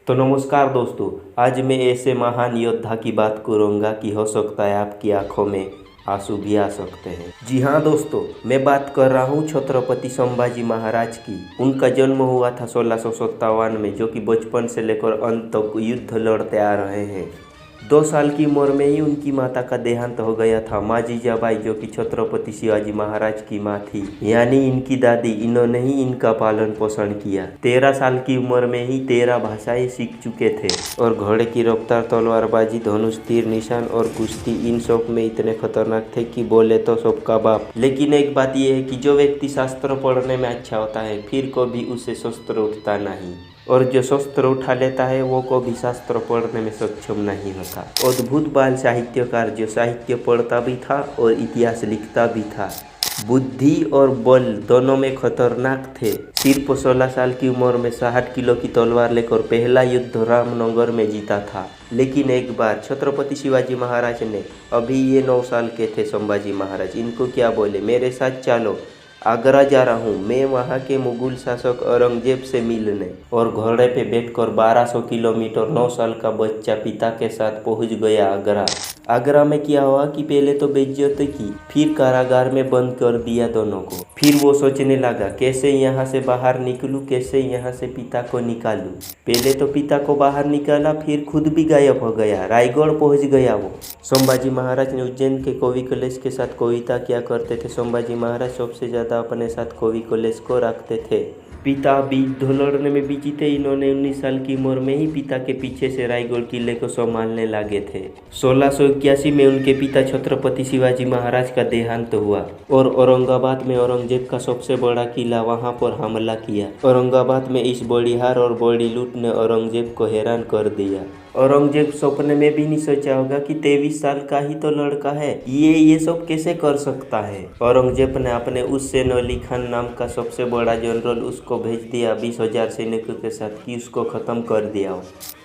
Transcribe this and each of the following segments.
तो नमस्कार दोस्तों। आज मैं ऐसे महान योद्धा की बात करूंगा कि हो सकता है आपकी आंखों में आंसू भी आ सकते हैं। जी हाँ दोस्तों, मैं बात कर रहा हूँ छत्रपति संभाजी महाराज की। उनका जन्म हुआ था 1657 में, जो कि बचपन से लेकर अंत तक युद्ध लड़ते आ रहे हैं। 2 साल की उम्र में ही उनकी माता का देहांत हो गया था। माँ जीजाबाई, जो कि छत्रपति शिवाजी महाराज की माँ थी, यानी इनकी दादी, इन्होंने ही इनका पालन पोषण किया। 13 साल की उम्र में ही 13 भाषाएं सीख चुके थे और घोड़े की रफ्तार, तलवारबाजी, धनुष, तीर निशान और कुश्ती, इन सब में इतने खतरनाक थे कि बोले तो सबका बाप। लेकिन एक बात यह है कि जो व्यक्ति शास्त्र पढ़ने में अच्छा होता है, फिर कभी उसे शस्त्र उठता नहीं, और जो शस्त्र उठा लेता है वो कभी शास्त्र पढ़ने में सक्षम नहीं होता। अद्भुत बाल साहित्यकार, जो साहित्य पढ़ता भी था और इतिहास लिखता भी था। बुद्धि और बल दोनों में खतरनाक थे। सिर्फ 16 साल की उम्र में 60 किलो की तलवार लेकर पहला युद्ध रामनगर में जीता था। लेकिन एक बार छत्रपति शिवाजी महाराज ने, अभी ये 9 साल के थे संभाजी महाराज, इनको क्या बोले, मेरे साथ चलो, आगरा जा रहा हूँ मैं वहाँ के मुगल शासक औरंगजेब से मिलने। और घोड़े पे बैठकर 1200 किलोमीटर 9 साल का बच्चा पिता के साथ पहुँच गया आगरा। आगरा में क्या हुआ कि पहले तो बेइज्जती की, फिर कारागार में बंद कर दिया दोनों को। फिर वो सोचने लगा कैसे यहाँ से बाहर निकलूँ, कैसे यहाँ से पिता को निकालूँ। पहले तो पिता को बाहर निकाला, फिर खुद भी गायब हो गया, रायगढ़ पहुँच गया वो। संभाजी महाराज ने उज्जैन के कवि कलेश के साथ कविता क्या करते थे। संभाजी महाराज सबसे ज़्यादा अपने साथ कवि कलेश को रखते थे। पिता युद्ध लड़ने में बिजी थे। इन्होंने 19 साल की उम्र में ही पिता के पीछे से रायगढ़ किले को संभालने लगे थे। 1681 में उनके पिता छत्रपति शिवाजी महाराज का देहांत हुआ और औरंगाबाद में औरंगजेब का सबसे बड़ा किला, वहां पर हमला किया। औरंगाबाद में इस बड़ी हार और बड़ी लूट ने औरंगजेब को हैरान कर दिया। औरंगजेब सपने में भी नहीं सोचा होगा कि 23 साल का ही तो लड़का है, ये सब कैसे कर सकता है। औरंगजेब ने अपने हुसैन अली खान नाम का सबसे बड़ा जनरल उसको भेज दिया 20,000 सैनिकों के साथ कि उसको ख़त्म कर दिया।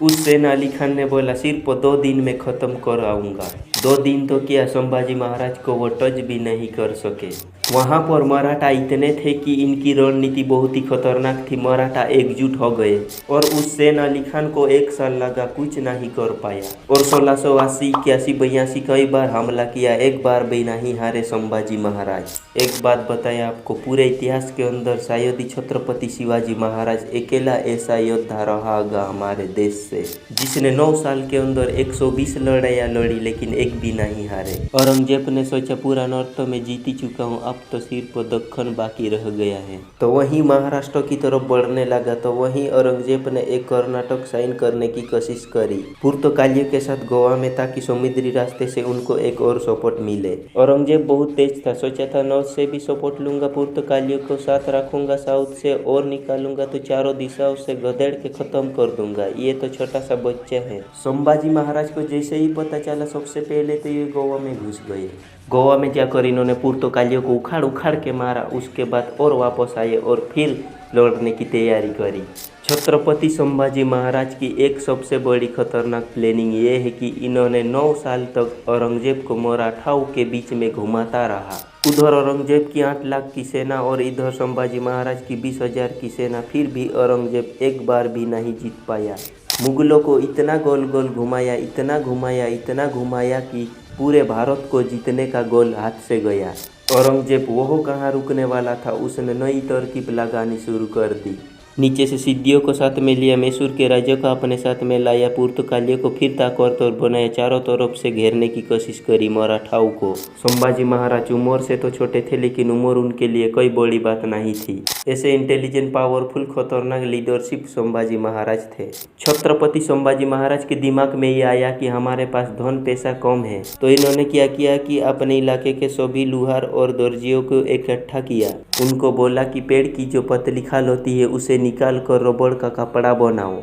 हुसैन अली खान ने बोला सिर्फ 2 दिन में ख़त्म कर आऊँगा। 2 दिन तो क्या, संभाजी महाराज को वो टच भी नहीं कर सके। वहाँ पर मराठा इतने थे कि इनकी रणनीति बहुत ही खतरनाक थी। मराठा एकजुट हो गए और हुसैन अली खान को 1 साल लगा, कुछ नहीं कर पाया। और 1680, 81, 82 कई बार हमला किया, एक बार भी नहीं हारे संभाजी महाराज। एक बात बताया आपको, पूरे इतिहास के अंदर शायद ही छत्रपति शिवाजी महाराज अकेला ऐसा योद्धा रहा होगा हमारे देश से, जिसने 9 साल के अंदर 120 लड़ाइयाँ लड़ी लेकिन एक भी नहीं हारे। औरंगजेब ने सोचा पूरा नॉर्थ तो मैं जीत ही चुका हूँ, अब तो सिर्फ दक्खन बाकी रह गया है। तो वहीं महाराष्ट्र की तरफ बढ़ने लगा। तो वहीं औरंगजेब ने एक कर्नाटक साइन करने की कोशिश करी पुर्तगालियों के साथ गोवा में, ताकि समुद्री रास्ते से उनको एक और सपोर्ट मिले। औरंगजेब बहुत तेज था, सोचा था नॉर्थ से भी सपोर्ट लूंगा, पुर्तगालियों को साथ रखूंगा, साउथ से और निकालूंगा तो चारों दिशाओं से गधेड़ के खत्म कर दूंगा। ये तो छोटा सा बच्चा है। संभाजी महाराज को जैसे ही पता चला, सबसे पहले तो ये गोवा में घुस गए। गोवा में जाकर इन्होंने पुर्तगालियों को उखाड़ उखाड़ के मारा। उसके बाद और वापस आए और फिर लौटने की तैयारी करी। छत्रपति संभाजी महाराज की एक सबसे बड़ी खतरनाक प्लानिंग ये है कि इन्होंने 9 साल तक औरंगजेब को मराठाओं के बीच में घुमाता रहा। उधर औरंगजेब की 8 लाख की सेना और इधर संभाजी महाराज की 20,000 की सेना, फिर भी औरंगजेब एक बार भी नहीं जीत पाया। मुगलों को इतना गोल गोल घुमाया, इतना घुमाया, इतना घुमाया कि पूरे भारत को जीतने का गोल हाथ से गया। औरंगजेब वो कहाँ रुकने वाला था, उसने नई तरकीब लगानी शुरू कर दी। नीचे से सिद्धियों को साथ में लिया, मैसूर के राज्य को अपने साथ में लाया, पुर्तगालियों को फिर ताकतवर बनाया, चारों तरफ से घेरने की कोशिश करी मराठाओं को। संभाजी महाराज उम्र से तो छोटे थे, लेकिन उम्र उनके लिए कोई बड़ी बात नहीं थी। ऐसे इंटेलिजेंट, पावरफुल, खतरनाक लीडरशिप संभाजी महाराज थे। छत्रपति संभाजी महाराज के दिमाग में ये आया कि हमारे पास धन पैसा कम है, तो इन्होंने क्या किया कि अपने इलाके के सभी लुहार और दर्जियों को इकट्ठा किया। उनको बोला कि पेड़ की जो पतली खाल होती है उसे निकाल कर रबड़ का कपड़ा बनाओ,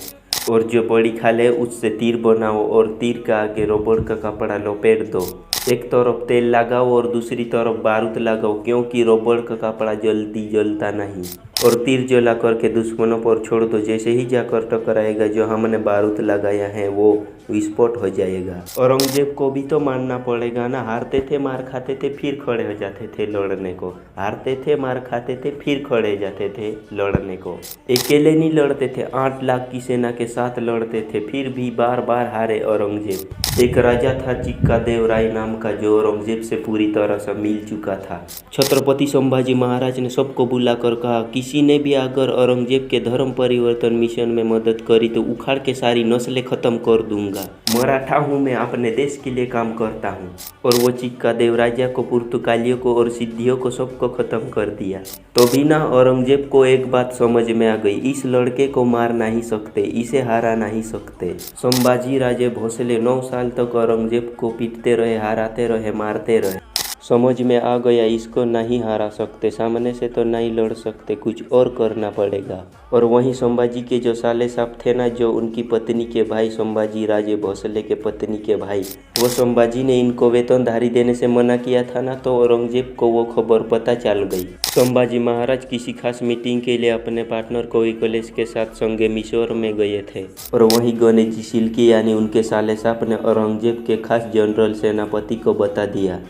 और जो बड़ी खाल है उससे तीर बनाओ, और तीर का आगे रबड़ का कपड़ा लपेट दो। एक तरफ तेल लगाओ और दूसरी तरफ बारूद लगाओ, क्योंकि रबड़ का कपड़ा जल्दी जलता नहीं। और तीर जला करके दुश्मनों पर छोड़ दो, जैसे ही जाकर टकराएगा जो हमने बारूद लगाया है वो विस्फोट हो जाएगा। औरंगजेब को भी तो मानना पड़ेगा ना, हारते थे मार खाते थे फिर खड़े हो जाते थे लड़ने को, हारते थे मार खाते थे फिर खड़े हो जाते थे लड़ने को। अकेले नहीं लड़ते थे, 8 लाख की सेना के साथ लड़ते थे, फिर भी बार बार हारे औरंगजेब। एक राजा था चिक्का देव राय नाम का, जो औरंगजेब से पूरी तरह से मिल चुका था। छत्रपति संभाजी महाराज ने सबको बुलाकर कहा, किसी ने भी अगर औरंगजेब के धर्म परिवर्तन मिशन में मदद करी तो उखाड़ के सारी नस्लें खत्म कर दूंगा। मराठा हूँ मैं, अपने देश के लिए काम करता हूँ। और वो चिक्का देव राजा को, पुर्तगालियों को और सिद्धियों को सबको खत्म कर दिया। तो भी ना औरंगजेब को एक बात समझ में आ गई, इस लड़के को मार नहीं सकते, इसे हरा नहीं सकते। संभाजी राजे भोसले 9 साल तक औरंगजेब को पीटते रहे, हराते रहे, मारते रहे। समझ में आ गया इसको नहीं हरा सकते, सामने से तो नहीं लड़ सकते, कुछ और करना पड़ेगा। और वहीं संभाजी के जो साले साहब थे ना, जो उनकी पत्नी के भाई, संभाजी राजे भोसले के पत्नी के भाई, वो संभाजी ने इनको वेतनधारी देने से मना किया था ना, तो औरंगजेब को वो खबर पता चल गई। संभाजी महाराज किसी खास मीटिंग के लिए अपने पार्टनर कोई कलेश के साथ संगमेश्वर में गए थे। और वहीं गणेश जी शिल्के यानी उनके साले साहब ने औरंगजेब के खास जनरल सेनापति को बता दिया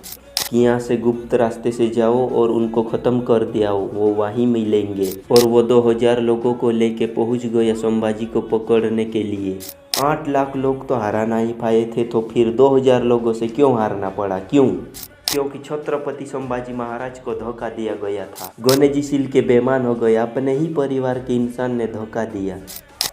कि यहाँ से गुप्त रास्ते से जाओ और उनको ख़त्म कर दिया, वो वहीं मिलेंगे। और वो 2000 लोगों को लेके पहुँच गया संभाजी को पकड़ने के लिए। 8 लाख लोग तो हरा नहीं पाए थे, तो फिर 2000 लोगों से क्यों हारना पड़ा? क्यों? क्योंकि छत्रपति संभाजी महाराज को धोखा दिया गया था। गणेश जी शिल्के बेईमान हो गए, अपने ही परिवार के इंसान ने धोखा दिया।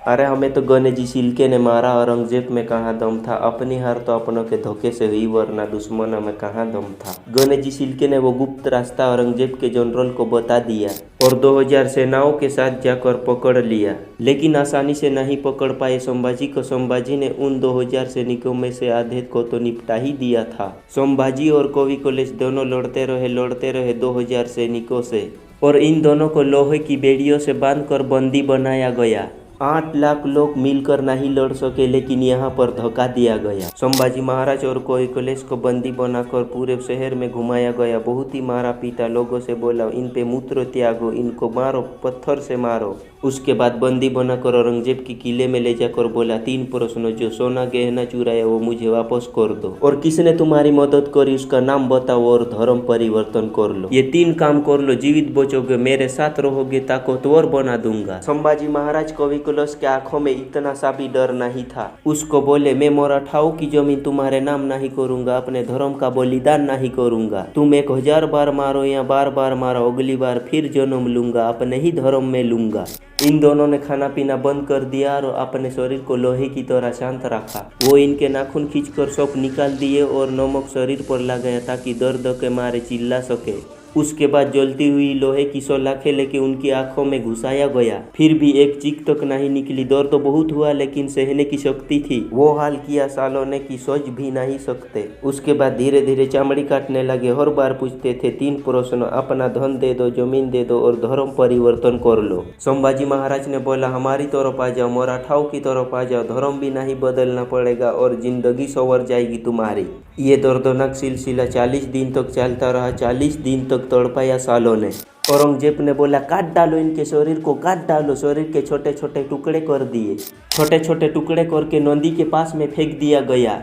अरे हमें तो गणेश जी शिल्के ने मारा, औरंगजेब में कहाँ दम था? अपनी हार तो अपनों के धोखे से हुई, वरना दुश्मनों में कहाँ दम था? गणेश जी शिल्के ने वो गुप्त रास्ता औरंगजेब के जनरल को बता दिया और 2000 सेनाओं के साथ जाकर पकड़ लिया। लेकिन आसानी से नहीं पकड़ पाए संभाजी को। संभाजी ने उन 2000 सैनिकों में से आधे को तो निपटा ही दिया था। संभाजी और कवि कलेश दोनों लड़ते रहे 2000 सैनिकों से, और इन दोनों को लोहे की बेड़ियों से बांधकर बंदी बनाया गया। 8 लाख लोग मिलकर नहीं लड़ सके, लेकिन यहाँ पर धोखा दिया गया। संभाजी महाराज और कोई कलेश को बंदी बनाकर पूरे शहर में घुमाया गया। बहुत ही मारा पीटा, लोगों से बोला इन पे मूत्र त्यागो, इनको मारो, पत्थर से मारो। उसके बाद बंदी बनाकर औरंगजेब की किले में ले जाकर बोला, 3 प्रश्न, जो सोना गहना चुराया वो मुझे वापस कर दो, और किसने तुम्हारी मदद करी उसका नाम बताओ, और धर्म परिवर्तन कर लो। ये 3 काम कर लो, जीवित बचोगे, मेरे साथ रहोगे, ताकतवर बना दूंगा। संभाजी महाराज कवि कलश के आंखों में इतना सा भी डर नहीं था। उसको बोले, मैं मराठाओं की जमीन तुम्हारे नाम नहीं करूंगा, अपने धर्म का बलिदान नहीं करूंगा। तुम 1000 बार मारो या बार बार मारो, अगली बार फिर जन्म लूंगा, अपने ही धर्म में लूंगा। इन दोनों ने खाना पीना बंद कर दिया और अपने शरीर को लोहे की तरह शांत रखा। वो इनके नाखून खींचकर सब निकाल दिए और नमक शरीर पर लगाया ताकि दर्द के मारे चिल्ला सके। उसके बाद जलती हुई लोहे की सलाखें लेके उनकी आंखों में घुसाया गया। फिर भी एक चीख तक नहीं निकली। दर्द तो बहुत हुआ, लेकिन सहने की शक्ति थी। वो हाल किया सालों ने कि सोच भी नहीं सकते। उसके बाद धीरे धीरे चामड़ी काटने लगे। हर बार पूछते थे 3 प्रश्न, अपना धन दे दो, जमीन दे दो और धर्म परिवर्तन कर लो। संभाजी महाराज ने बोला, हमारी तरफ आ जाओ, मराठाओं की तरफ आ जाओ, धर्म भी नहीं बदलना पड़ेगा और जिंदगी संवर जाएगी तुम्हारी। ये दर्दनाक सिलसिला 40 दिन तक चलता रहा। 40 दिन तक तड़पाया सालों ने। औरंगजेब ने बोला, काट डालो इनके शरीर को, काट डालो। शरीर के छोटे छोटे टुकड़े कर दिए। छोटे छोटे टुकड़े करके नदी के पास में फेंक दिया गया।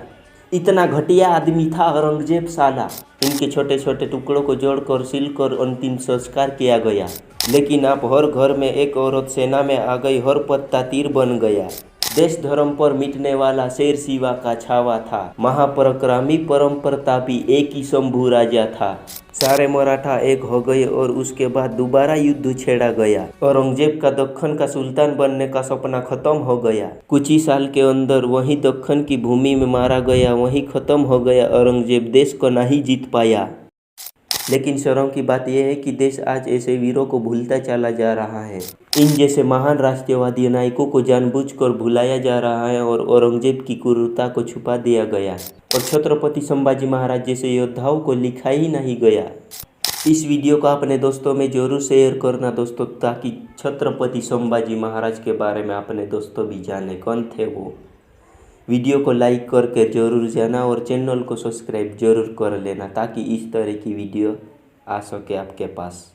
इतना घटिया आदमी था औरंगजेब साला। इनके छोटे छोटे टुकड़ों को जोड़कर सिलकर अंतिम संस्कार किया गया। लेकिन अब हर घर में एक औरत सेना में आ गई, हर पत्ता तीर बन गया। देश धर्म पर मिटने वाला शेर शिवा का छावा था। महापराक्रमी परम प्रतापी एक ही शंभू राजा था। सारे मराठा एक हो गए और उसके बाद दोबारा युद्ध छेड़ा गया। औरंगजेब का दक्कन का सुल्तान बनने का सपना खत्म हो गया। कुछ ही साल के अंदर वहीं दक्कन की भूमि में मारा गया, वहीं खत्म हो गया औरंगजेब। देश को नहीं जीत पाया। लेकिन शर्म की बात यह है कि देश आज ऐसे वीरों को भूलता चला जा रहा है। इन जैसे महान राष्ट्रवादी नायकों को जानबूझकर भुलाया जा रहा है और औरंगजेब की क्रूरता को छुपा दिया गया और छत्रपति संभाजी महाराज जैसे योद्धाओं को लिखा ही नहीं गया। इस वीडियो को अपने दोस्तों में जरूर शेयर करना दोस्तों, ताकि छत्रपति संभाजी महाराज के बारे में अपने दोस्तों भी जाने कौन थे वो। वीडियो को लाइक करके जरूर जाना और चैनल को सब्सक्राइब जरूर कर लेना, ताकि इस तरह की वीडियो आ सके आपके पास।